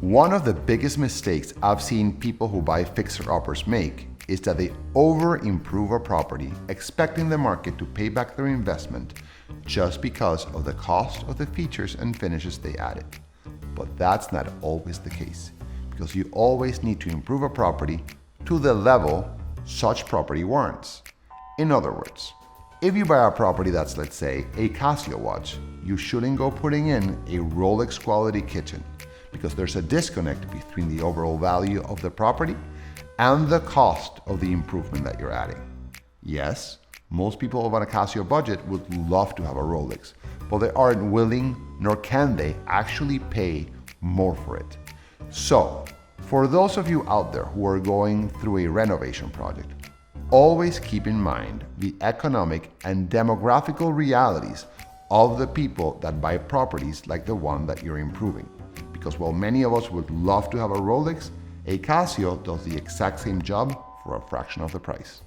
One of the biggest mistakes I've seen people who buy fixer-uppers make is that they over-improve a property, expecting the market to pay back their investment just because of the cost of the features and finishes they added. But that's not always the case, because you always need to improve a property to the level such property warrants. In other words, if you buy a property that's, let's say, a Casio watch, you shouldn't go putting in a Rolex quality kitchen, because there's a disconnect between the overall value of the property and the cost of the improvement that you're adding. Yes, most people on a Casio budget would love to have a Rolex, but they aren't willing, nor can they actually pay more for it. So, for those of you out there who are going through a renovation project, always keep in mind the economic and demographical realities of the people that buy properties like the one that you're improving. Because while many of us would love to have a Rolex, a Casio does the exact same job for a fraction of the price.